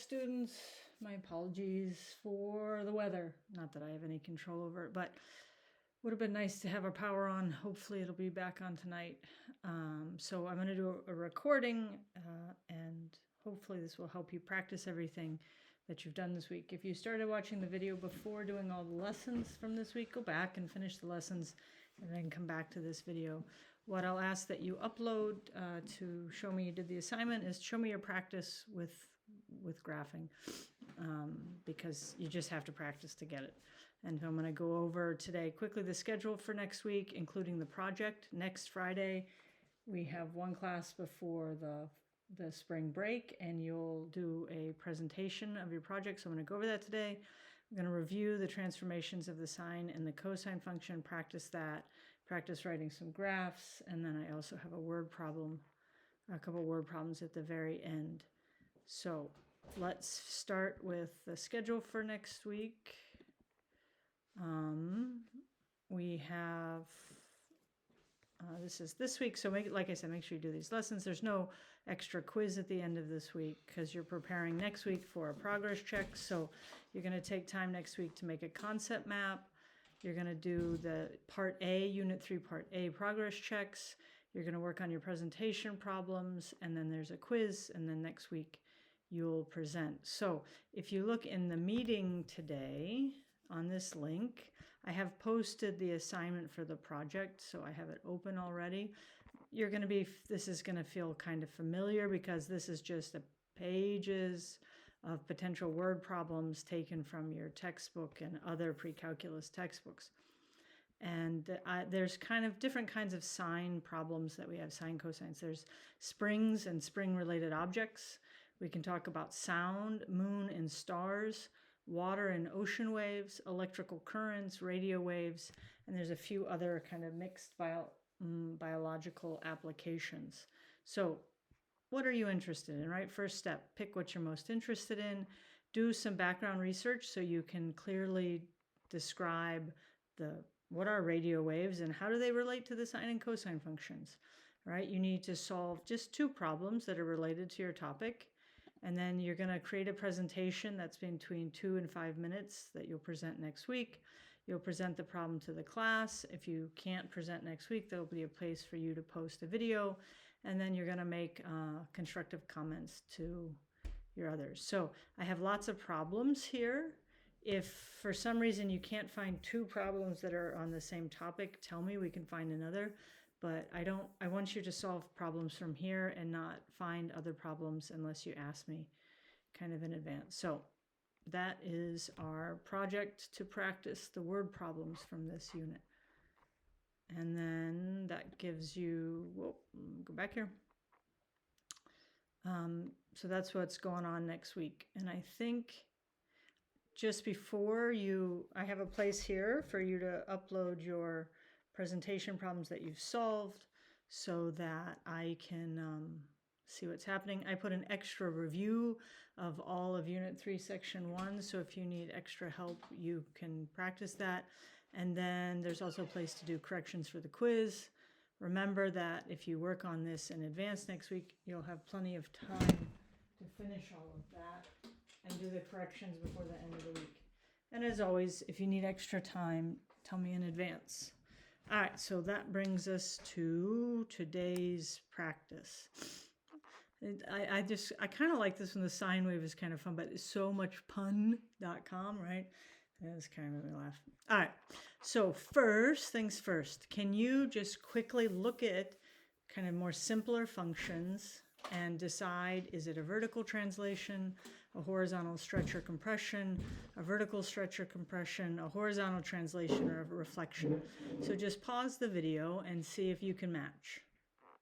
students. My apologies for the weather. Not that I have any control over it, but would have been nice to have our power on. Hopefully it'll be back on tonight. So I'm going to do a recording and hopefully this will help you practice everything that you've done this week. If you started watching the video before doing all the lessons from this week, go back and finish the lessons and then come back to this video. What I'll ask that you upload to show me you did the assignment is show me your practice with graphing, because you just have to practice to get it. And I'm going to go over today quickly the schedule for next week, including the project. Next Friday, we have one class before the spring break, and you'll do a presentation of your project. So I'm going to go over that today. I'm going to review the transformations of the sine and the cosine function, practice that, practice writing some graphs, and then I also have a word problem, a couple word problems at the very end. So let's start with the schedule for next week. We have, this is this week, so like I said, make sure you do these lessons. There's no extra quiz at the end of this week because you're preparing next week for a progress check. So you're going to take time next week to make a concept map. You're going to do the Part A, Unit 3, Part A progress checks. You're going to work on your presentation problems, and then there's a quiz, and then next week you'll present. So if you look in the meeting today on this link, I have posted the assignment for the project, so I have it open already. This is going to feel kind of familiar because this is just pages of potential word problems taken from your textbook and other pre-calculus textbooks. And there's kind of different kinds of sine problems that we have, sine cosines. There's springs and spring-related objects. We can talk about sound, moon and stars, water and ocean waves, electrical currents, radio waves, and there's a few other kind of mixed biological applications. So what are you interested in, right? First step, pick what you're most interested in. Do some background research so you can clearly describe what are radio waves and how do they relate to the sine and cosine functions, right? You need to solve just two problems that are related to your topic. And then you're going to create a presentation that's between 2 and 5 minutes that you'll present next week. You'll present the problem to the class. If you can't present next week, there'll be a place for you to post a video. And then you're going to make constructive comments to your others. So I have lots of problems here. If for some reason you can't find two problems that are on the same topic, tell me, we can find another. But I want you to solve problems from here and not find other problems unless you ask me kind of in advance. So that is our project to practice the word problems from this unit. And then that gives you, go back here. So that's what's going on next week. And I think just before I have a place here for you to upload your presentation problems that you've solved so that I can see what's happening. I put an extra review of all of Unit 3, Section 1, so if you need extra help, you can practice that. And then there's also a place to do corrections for the quiz. Remember that if you work on this in advance next week, you'll have plenty of time to finish all of that and do the corrections before the end of the week. And as always, if you need extra time, tell me in advance. All right, so that brings us to today's practice. I kind of like this one. The sine wave is kind of fun, but it's so much pun.com, right? That's kind of made me laugh. All right, so first things first, can you just quickly look at kind of more simpler functions and decide, is it a vertical translation, a horizontal stretch or compression, a vertical stretch or compression, a horizontal translation, or a reflection? So just pause the video and see if you can match.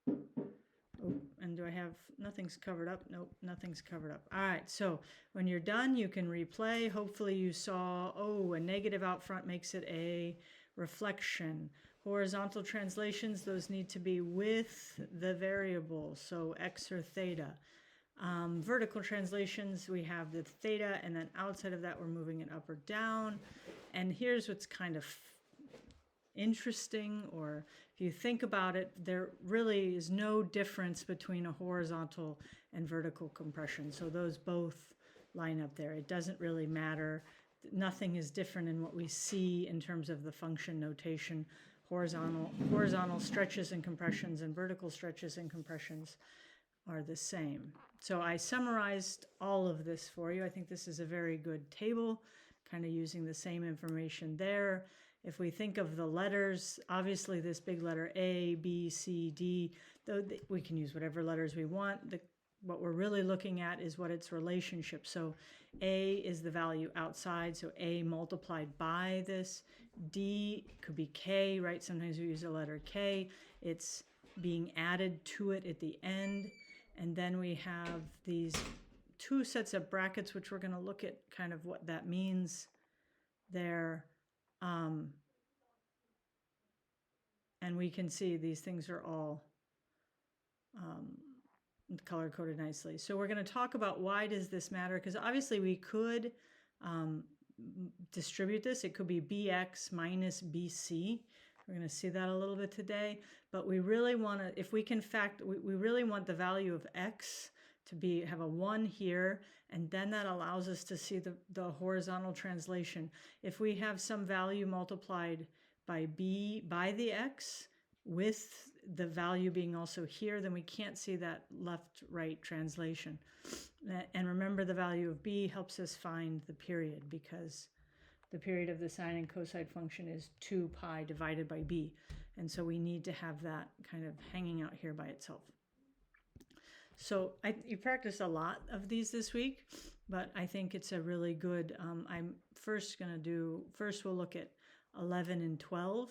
Oh, and do I have, nothing's covered up? Nope, nothing's covered up. All right, so when you're done, you can replay. Hopefully you saw, a negative out front makes it a reflection. Horizontal translations, those need to be with the variable, so x or theta. Vertical translations, we have the theta, and then outside of that, we're moving it up or down. And here's what's kind of interesting, or if you think about it, there really is no difference between a horizontal and vertical compression. So those both line up there. It doesn't really matter. Nothing is different in what we see in terms of the function notation. Horizontal stretches and compressions and vertical stretches and compressions are the same. So I summarized all of this for you. I think this is a very good table, kind of using the same information there. If we think of the letters, obviously this big letter A, B, C, D, though we can use whatever letters we want. What we're really looking at is what its relationship. So A is the value outside, so A multiplied by this. D could be K, right? Sometimes we use the letter K. It's being added to it at the end. And then we have these two sets of brackets, which we're going to look at kind of what that means there. And we can see these things are all color-coded nicely. So we're going to talk about why does this matter, because obviously we could distribute this. It could be bx minus bc. We're going to see that a little bit today, but we really want to, if we can we really want the value of x to have a 1 here, and then that allows us to see the horizontal translation. If we have some value multiplied by b by the x with the value being also here, then we can't see that left-right translation. And remember, the value of b helps us find the period, because the period of the sine and cosine function is 2 pi divided by b. And so we need to have that kind of hanging out here by itself. So you practiced a lot of these this week, but I think it's a really good, I'm first we'll look at 11 and 12.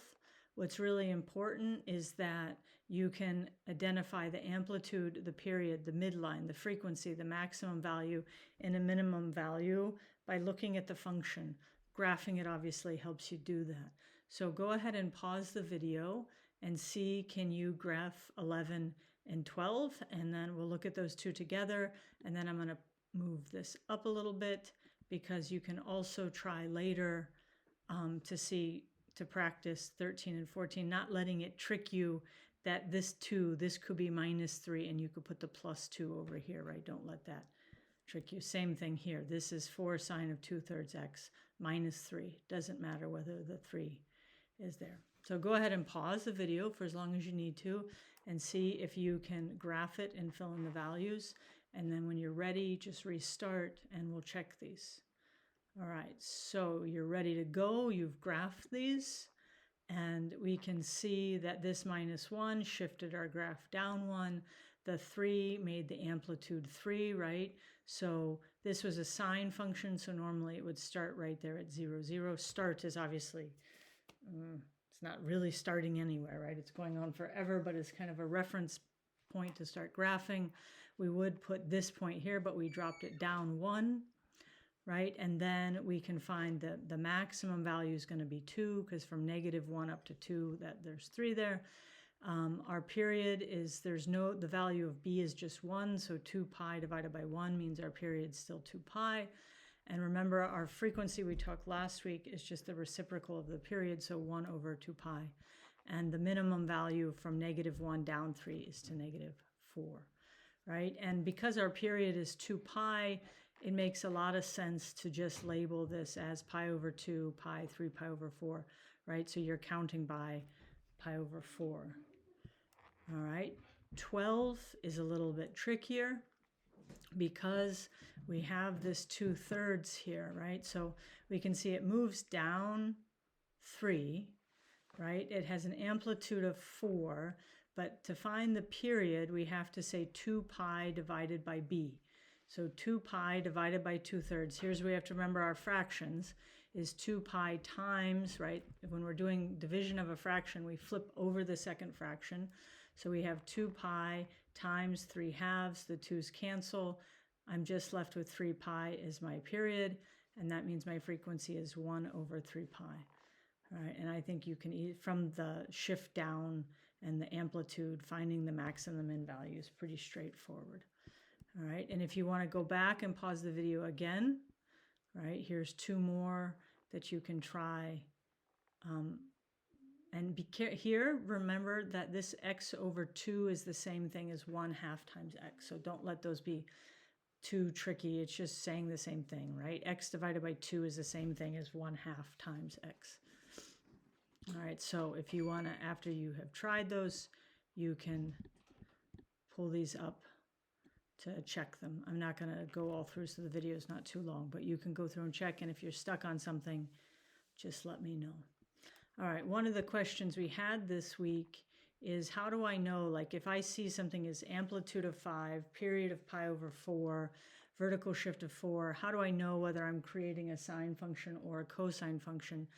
What's really important is that you can identify the amplitude, the period, the midline, the frequency, the maximum value, and a minimum value by looking at the function. Graphing it obviously helps you do that. So go ahead and pause the video and see, can you graph 11 and 12? And then we'll look at those two together. And then I'm going to move this up a little bit, because you can also try later to practice 13 and 14, not letting it trick you that this could be minus 3, and you could put the plus 2 over here, right? Don't let that trick you. Same thing here. This is 4 sine of 2/3 x minus 3. Doesn't matter whether the 3 is there. So go ahead and pause the video for as long as you need to and see if you can graph it and fill in the values. And then when you're ready, just restart and we'll check these. All right, so you're ready to go. You've graphed these, and we can see that this -1 shifted our graph down 1. The 3 made the amplitude 3, right? So this was a sine function, so normally it would start right there at 0, 0. Start is obviously, it's not really starting anywhere, right? It's going on forever, but it's kind of a reference point to start graphing. We would put this point here, but we dropped it down 1. Right, and then we can find the maximum value is going to be 2, because from -1 up to 2, there's 3 there. Our period is, the value of b is just 1, so 2 pi divided by 1 means our period is still 2 pi. And remember, our frequency we talked last week is just the reciprocal of the period, so 1 over 2 pi. And the minimum value from -1 down 3 is to -4, right? And because our period is 2 pi, it makes a lot of sense to just label this as pi over 2, pi, 3 pi over 4, right? So you're counting by pi over 4. All right, 12 is a little bit trickier because we have this 2/3 here, right? So we can see it moves down 3, right? It has an amplitude of 4, but to find the period, we have to say 2 pi divided by b. So 2 pi divided by 2/3, here's where we have to remember our fractions, is 2 pi times, right? When we're doing division of a fraction, we flip over the second fraction. So we have 2 pi times 3/2, the 2's cancel. I'm just left with 3 pi as my period, and that means my frequency is 1 over 3 pi. All right, and I think you can, from the shift down and the amplitude, finding the maximum and min value is pretty straightforward. All right, and if you want to go back and pause the video again, right, here's 2 more that you can try. And here, remember that this x over 2 is the same thing as 1/2 times x. So don't let those be too tricky. It's just saying the same thing, right? X divided by 2 is the same thing as 1/2 times x. All right, so if you want to, after you have tried those, you can pull these up to check them. I'm not going to go all through, so the video is not too long, but you can go through and check, and if you're stuck on something, just let me know. All right, one of the questions we had this week is, how do I know, like if I see something as amplitude of 5, period of pi over 4, vertical shift of 4, how do I know whether I'm creating a sine function or a cosine function?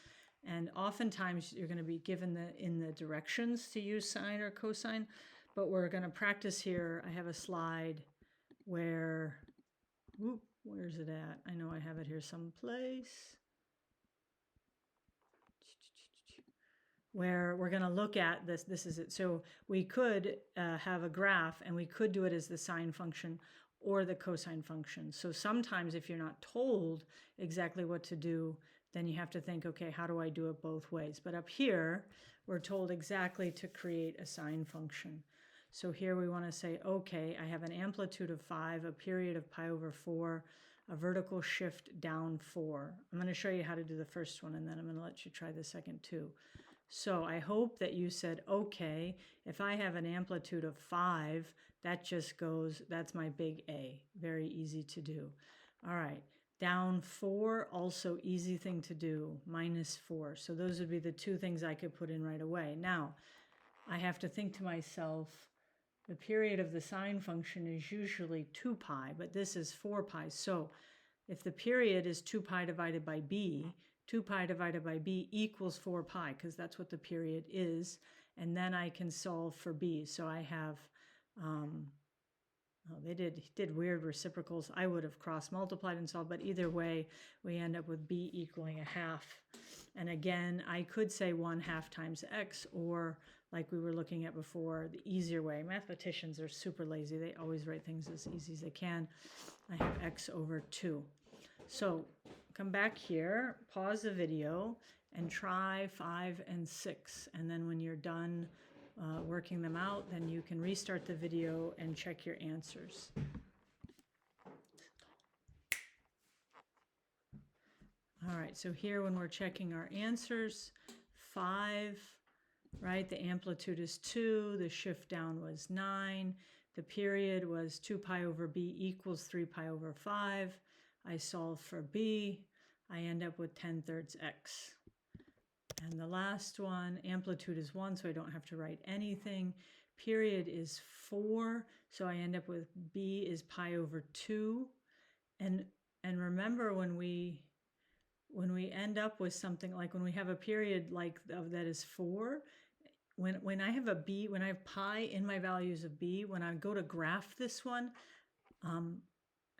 And oftentimes you're going to be given in the directions to use sine or cosine, but we're going to practice here. I have a slide where, where's it at? I know I have it here someplace. Where we're going to look at this. This is it. So we could have a graph, and we could do it as the sine function or the cosine function. So sometimes if you're not told exactly what to do, then you have to think, okay, how do I do it both ways? But up here, we're told exactly to create a sine function. So here we want to say, okay, I have an amplitude of 5, a period of pi over 4, a vertical shift down 4. I'm going to show you how to do the first one, and then I'm going to let you try the second too. So I hope that you said, okay, if I have an amplitude of 5, that just goes, that's my big A. Very easy to do. All right, down 4, also easy thing to do, -4. So those would be the two things I could put in right away. Now, I have to think to myself, the period of the sine function is usually 2 pi, but this is 4 pi. So if the period is 2 pi divided by b, 2 pi divided by b equals 4 pi, because that's what the period is. And then I can solve for b. So I have, they did weird reciprocals. I would have cross multiplied and solved, but either way, we end up with b equaling 1/2. And again, I could say 1/2 times x, or like we were looking at before, the easier way. Mathematicians are super lazy. They always write things as easy as they can. I have x over 2. So come back here, pause the video, and try 5 and 6. And then when you're done working them out, then you can restart the video and check your answers. All right, so here when we're checking our answers, 5, right, the amplitude is 2, the shift down was 9, the period was 2 pi over b equals 3 pi over 5. I solve for b, I end up with 10/3 x. And the last one, amplitude is 1, so I don't have to write anything. Period is 4, so I end up with b is pi over 2. And remember, when we end up with something like, when we have a period like that is 4, when I have a b, when I have pi in my values of b, when I go to graph this one,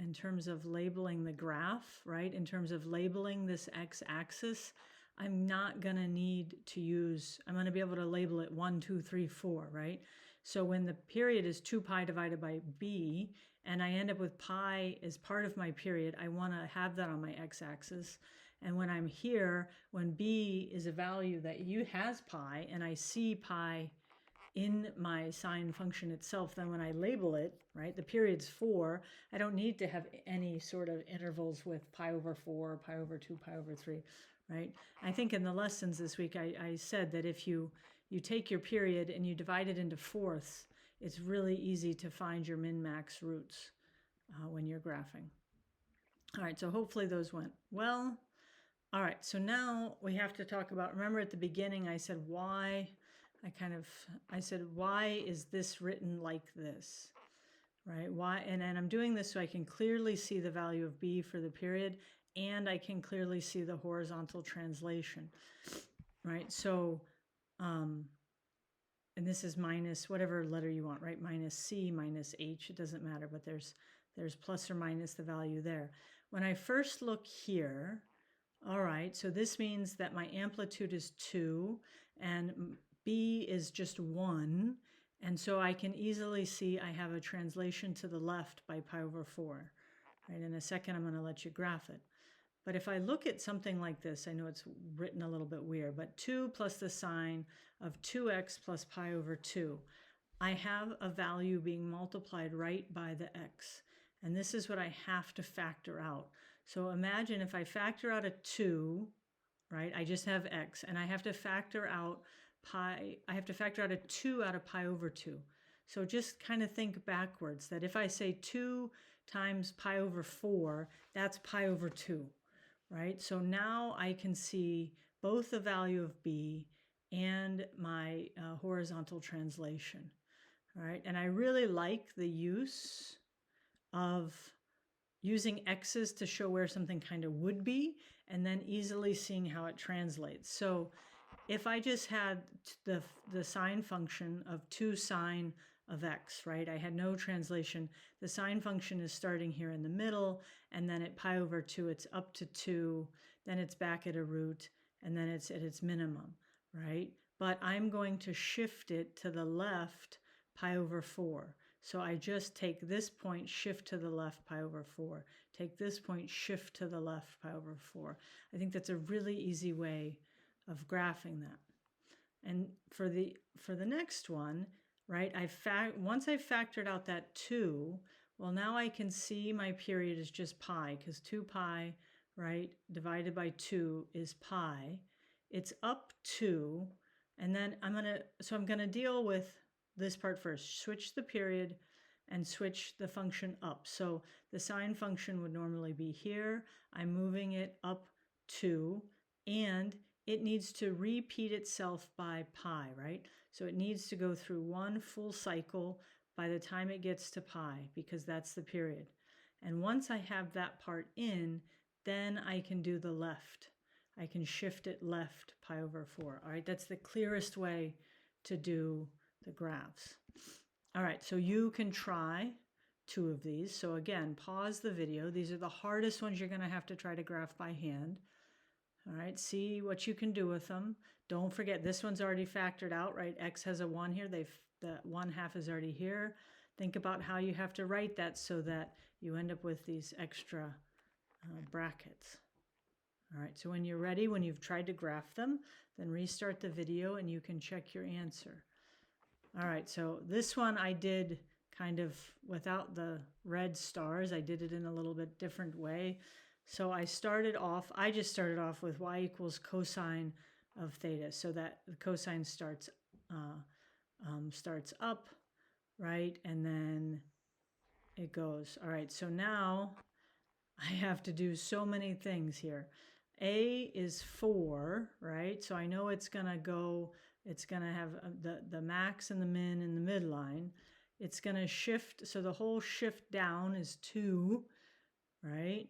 in terms of labeling the graph, right, in terms of labeling this x-axis, I'm not going to need to use, I'm going to be able to label it 1, 2, 3, 4, right? So when the period is 2 pi divided by b, and I end up with pi as part of my period, I want to have that on my x-axis. And when I'm here, when b is a value that has pi, and I see pi in my sine function itself, then when I label it, right, the period's 4, I don't need to have any sort of intervals with pi over 4, pi over 2, pi over 3, right? I think in the lessons this week, I said that if you take your period and you divide it into fourths, it's really easy to find your min-max roots when you're graphing. All right, so hopefully those went well. All right, so now we have to talk about, remember at the beginning I said why, I said, why is this written like this, right? Why? And I'm doing this so I can clearly see the value of b for the period, and I can clearly see the horizontal translation, right? So, and this is minus whatever letter you want, right? Minus c, minus h, it doesn't matter, but there's plus or minus the value there. When I first look here, all right, so this means that my amplitude is 2, and b is just 1, and so I can easily see I have a translation to the left by pi over 4. Right, in a second I'm going to let you graph it. But if I look at something like this, I know it's written a little bit weird, but 2 plus the sine of 2x plus pi over 2. I have a value being multiplied right by the x. And this is what I have to factor out. So imagine if I factor out a 2, right? I just have x, and I have to factor out pi. I have to factor out a 2 out of pi over 2. So just kind of think backwards, that if I say 2 times pi over 4, that's pi over 2, right? So now I can see both the value of b and my horizontal translation, all right? And I really like the use of using x's to show where something kind of would be, and then easily seeing how it translates. So if I just had the sine function of 2 sine of x, right? I had no translation. The sine function is starting here in the middle, and then at pi over 2, it's up to 2, then it's back at a root, and then it's at its minimum, right? But I'm going to shift it to the left pi over 4. So I just take this point, shift to the left pi over 4. Take this point, shift to the left pi over 4. I think that's a really easy way of graphing that. And for the next one, right, once I've factored out that 2, well, now I can see my period is just pi, because 2 pi, right, divided by 2 is pi. It's up 2, and then I'm going to deal with this part first. Switch the period and switch the function up. So the sine function would normally be here. I'm moving it up 2, and it needs to repeat itself by pi, right? So it needs to go through one full cycle by the time it gets to pi, because that's the period. And once I have that part in, then I can do the left. I can shift it left pi over 4. All right, that's the clearest way to do the graphs. All right, so you can try 2 of these. So again, pause the video. These are the hardest ones you're going to have to try to graph by hand. All right, see what you can do with them. Don't forget, this one's already factored out, right? X has a 1 here. The 1/2 is already here. Think about how you have to write that so that you end up with these extra brackets. All right, so when you're ready, when you've tried to graph them, then restart the video and you can check your answer. All right, so this one I did kind of without the red stars. I did it in a little bit different way. So I just started off with y equals cosine of theta, so that the cosine starts up, right? And then it goes. All right, so now I have to do so many things here. A is 4, right? So I know it's going to have the max and the min in the midline. It's going to shift, so the whole shift down is 2, right?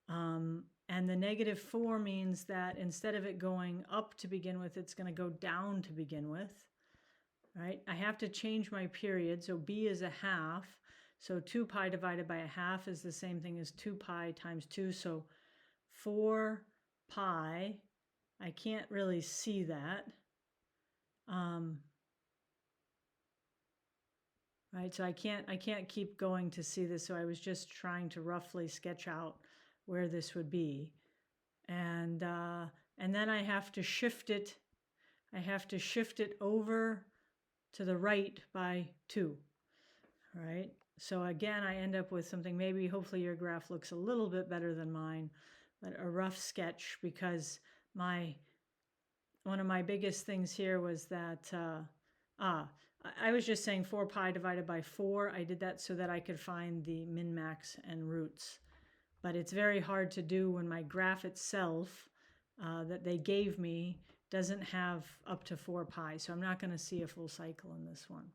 And the -4 means that instead of it going up to begin with, it's going to go down to begin with, right? I have to change my period, so b is a 1/2. So 2 pi divided by a 1/2 is the same thing as 2 pi times 2. So 4 pi, I can't really see that. Right, so I can't keep going to see this, so I was just trying to roughly sketch out where this would be, and then I have to shift it. I have to shift it over to the right by 2. All right, so again, I end up with something. Maybe, hopefully, your graph looks a little bit better than mine, but a rough sketch, because one of my biggest things here was that I was just saying 4 pi divided by 4. I did that so that I could find the min, max, and roots. But it's very hard to do when my graph itself that they gave me doesn't have up to 4 pi. So I'm not going to see a full cycle in this one.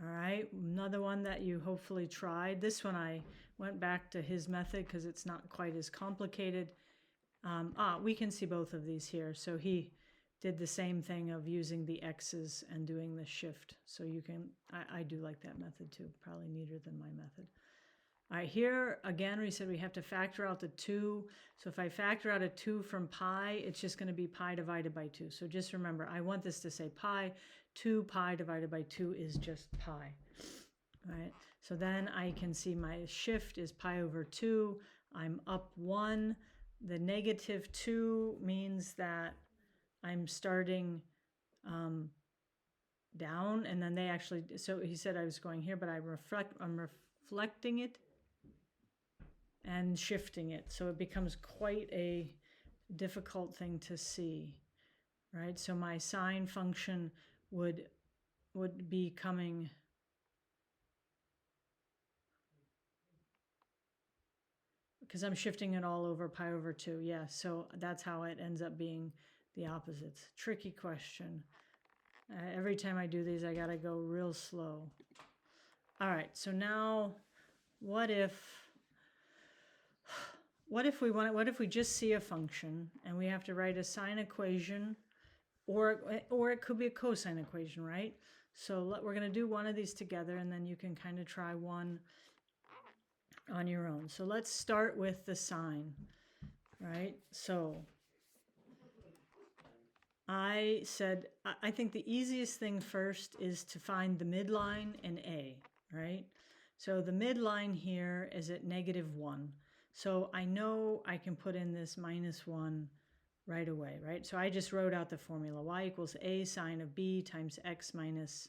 All right, another one that you hopefully tried. This one I went back to his method because it's not quite as complicated. We can see both of these here. So he did the same thing of using the x's and doing the shift. So you can, I do like that method too, probably neater than my method. All right, here again, we said we have to factor out the 2. So if I factor out a 2 from pi, it's just going to be pi divided by 2. So just remember, I want this to say pi. 2 pi divided by 2 is just pi. All right, so then I can see my shift is pi over 2. I'm up 1. The -2 means that I'm starting down, and then they actually, so he said I was going here, but I'm flecting it and shifting it. So it becomes quite a difficult thing to see, right? So my sine function would be coming, because I'm shifting it all over pi over 2. Yeah, so that's how it ends up being the opposites. Tricky question. Every time I do these, I got to go real slow. All right, so now what if we just see a function and we have to write a sine equation, or it could be a cosine equation, right? So we're going to do one of these together, and then you can kind of try one on your own. So let's start with the sine, right? So I said, I think the easiest thing first is to find the midline in A, right? So the midline here is at -1. So I know I can put in this -1 right away, right? So I just wrote out the formula. Y equals A sine of B times X minus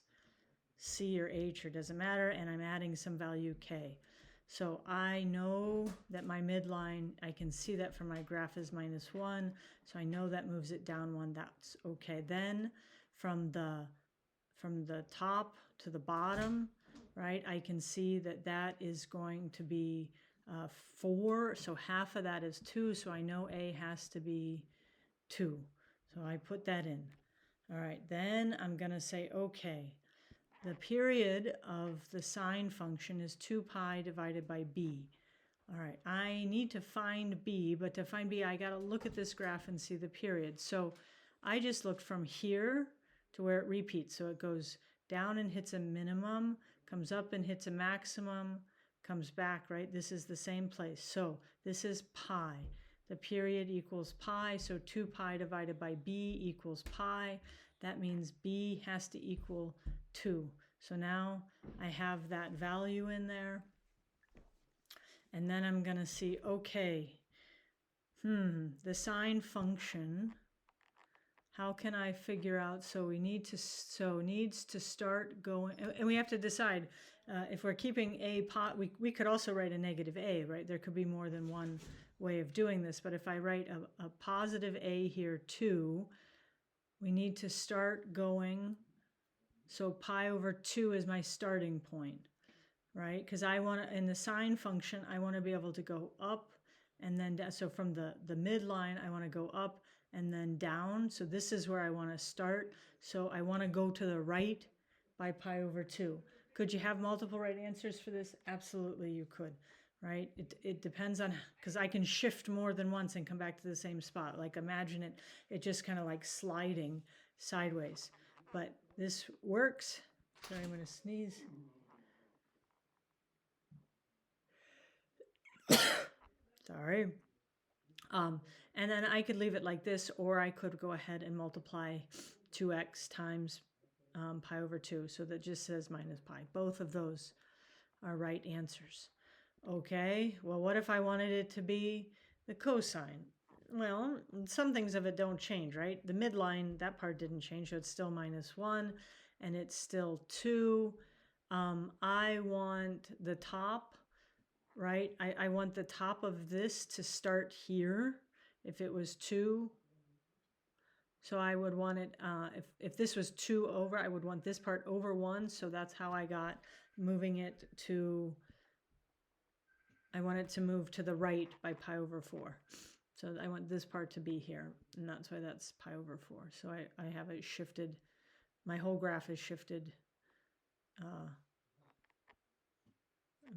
C or H, or doesn't matter, and I'm adding some value K. So I know that my midline, I can see that from my graph, is -1. So I know that moves it down 1. That's okay. Then from the top to the bottom, right, I can see that that is going to be 4. So half of that is 2. So I know A has to be 2. So I put that in. All right, then I'm going to say, okay, the period of the sine function is 2 pi divided by b. All right, I need to find b, but to find b, I got to look at this graph and see the period. So I just looked from here to where it repeats. So it goes down and hits a minimum, comes up and hits a maximum, comes back, right? This is the same place. So this is pi. The period equals pi, so 2 pi divided by b equals pi. That means b has to equal 2. So now I have that value in there. And then I'm going to see, okay, the sine function, how can I figure out? So needs to start going, and we have to decide if we're keeping a pot, we could also write a negative a, right? There could be more than one way of doing this, but if I write a positive a here too, we need to start going. So pi over 2 is my starting point, right? Because I want to, in the sine function, I want to be able to go up and then down. So from the midline, I want to go up and then down. So this is where I want to start. So I want to go to the right by pi over 2. Could you have multiple right answers for this? Absolutely, you could, right? It depends on, because I can shift more than once and come back to the same spot. Like imagine it just kind of like sliding sideways. But this works. Sorry, I'm going to sneeze. Sorry. And then I could leave it like this, or I could go ahead and multiply 2x times pi over 2. So that just says minus pi. Both of those are right answers. Okay, well, what if I wanted it to be the cosine? Well, some things of it don't change, right? The midline, that part didn't change, so it's still -1, and it's still 2. I want the top, right? I want the top of this to start here if it was 2. So I would want it, if this was 2 over, I would want this part over 1. So that's how I got moving it to, I want it to move to the right by pi over 4. So I want this part to be here, and that's why that's pi over 4. So I have it shifted, my whole graph is shifted. I'm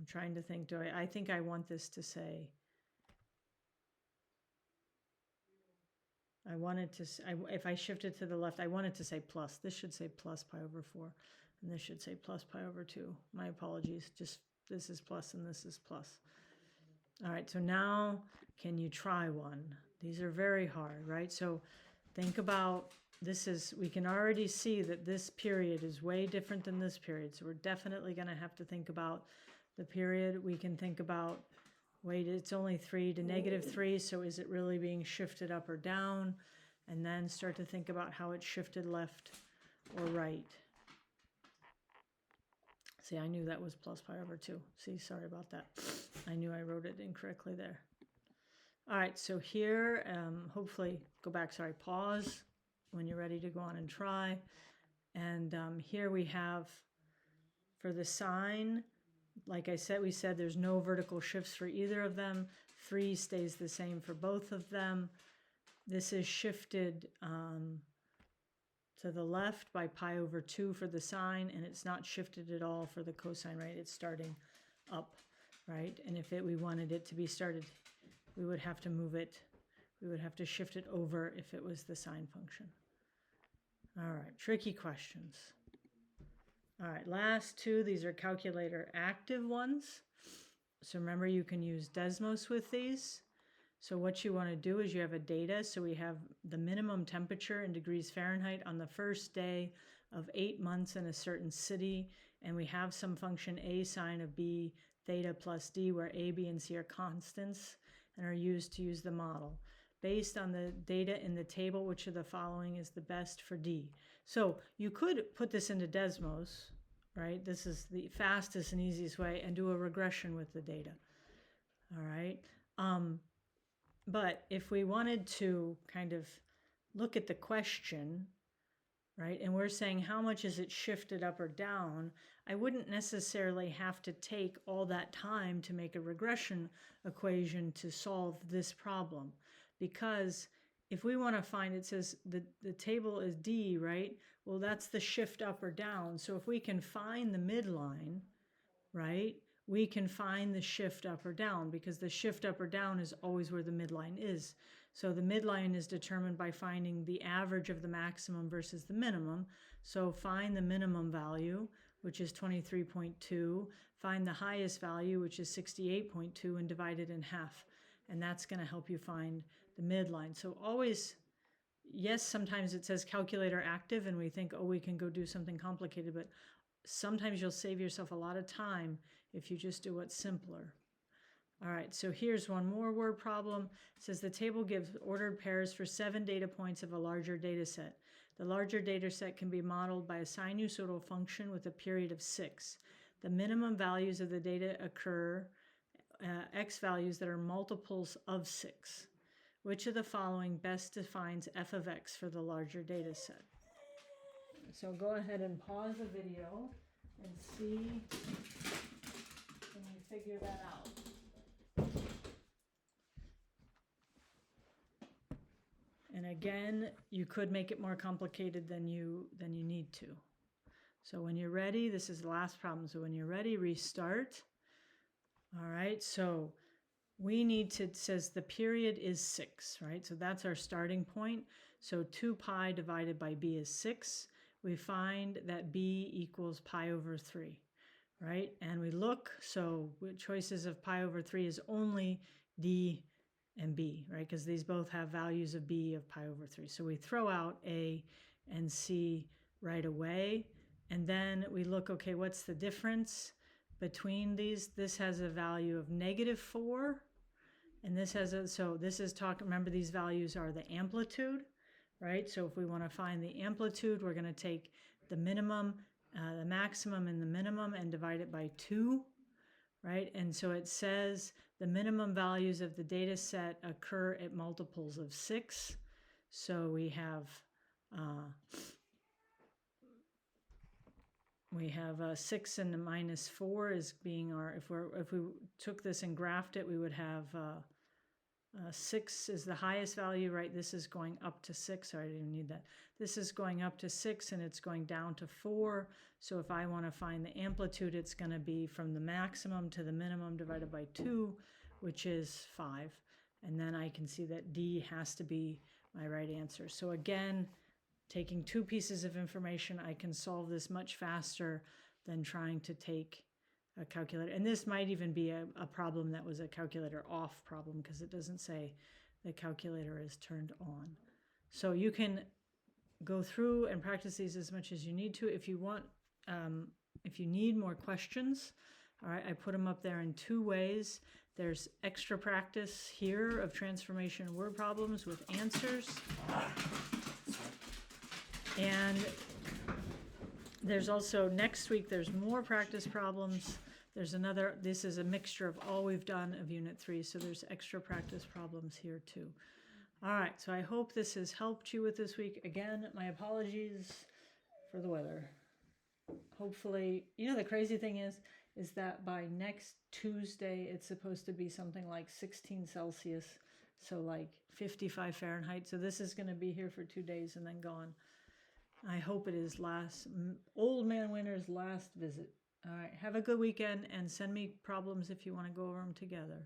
trying to think, I think I want this to say, I wanted to, if I shift it to the left, I want it to say plus. This should say plus pi over 4, and this should say plus pi over 2. My apologies, just this is plus and this is plus. All right, so now can you try one? These are very hard, right? So think about, this is, we can already see that this period is way different than this period. So we're definitely going to have to think about the period. We can think about, wait, it's only 3 to -3, so is it really being shifted up or down? And then start to think about how it's shifted left or right. See, I knew that was plus pi over 2. See, sorry about that. I knew I wrote it incorrectly there. All right, so here, hopefully, go back, sorry, pause when you're ready to go on and try. And here we have, for the sine, like I said, we said there's no vertical shifts for either of them. 3 stays the same for both of them. This is shifted to the left by pi over 2 for the sine, and it's not shifted at all for the cosine, right? It's starting up, right? And if we wanted it to be started, we would have to move it, we would have to shift it over if it was the sine function. All right, tricky questions. All right, last 2, these are calculator active ones. So remember, you can use Desmos with these. So what you want to do is you have a data. So we have the minimum temperature in degrees Fahrenheit on the first day of 8 months in a certain city. And we have some function a sine of b theta plus d, where a, b, and c are constants and are used to use the model. Based on the data in the table, which of the following is the best for d? So you could put this into Desmos, right? This is the fastest and easiest way, and do a regression with the data. All right. But if we wanted to kind of look at the question, right, and we're saying how much is it shifted up or down, I wouldn't necessarily have to take all that time to make a regression equation to solve this problem. Because if we want to find, it says the table is D, right? Well, that's the shift up or down. So if we can find the midline, right, we can find the shift up or down, because the shift up or down is always where the midline is. So the midline is determined by finding the average of the maximum versus the minimum. So find the minimum value, which is 23.2, find the highest value, which is 68.2, and divide it in half. And that's going to help you find the midline. So always, yes, sometimes it says calculator active and we think, oh, we can go do something complicated, but sometimes you'll save yourself a lot of time if you just do what's simpler. All right, so here's one more word problem. It says the table gives ordered pairs for 7 data points of a larger data set. The larger data set can be modeled by a sinusoidal function with a period of 6. The minimum values of the data occur x values that are multiples of 6. Which of the following best defines f of x for the larger data set? So go ahead and pause the video and see, can you figure that out? And again, you could make it more complicated than you need to. So when you're ready, this is the last problem. So when you're ready, restart. All right, so we need to, it says the period is 6, right? So that's our starting point. So 2 pi divided by b is 6. We find that b equals pi over 3, right? And we look, so choices of pi over 3 is only d and b, right? Because these both have values of b of pi over 3. So we throw out a and c right away. And then we look, okay, what's the difference between these? This has a value of -4. And this has a, so this is talking, remember these values are the amplitude, right? So if we want to find the amplitude, we're going to take the minimum, the maximum and the minimum and divide it by 2, right? And so it says the minimum values of the data set occur at multiples of 6. So we have 6 and the -4 is being our, if we took this and graphed it, we would have 6 is the highest value, right? This is going up to 6. Sorry, I didn't even need that. This is going up to 6 and it's going down to 4. So if I want to find the amplitude, it's going to be from the maximum to the minimum divided by 2, which is 5. And then I can see that D has to be my right answer. So again, taking 2 pieces of information, I can solve this much faster than trying to take a calculator. And this might even be a problem that was a calculator off problem, because it doesn't say the calculator is turned on. So you can go through and practice these as much as you need to. If you want, if you need more questions, all right, I put them up there in 2 ways. There's extra practice here of transformation word problems with answers. And There's also, next week, there's more practice problems. There's another, this is a mixture of all we've done of Unit 3, so there's extra practice problems here too. All right, so I hope this has helped you with this week. Again, my apologies for the weather. Hopefully, the crazy thing is that by next Tuesday, it's supposed to be something like 16 Celsius, so like 55 Fahrenheit. So this is going to be here for 2 days and then gone. I hope it is Old Man Winter's last visit. All right, have a good weekend and send me problems if you want to go over them together.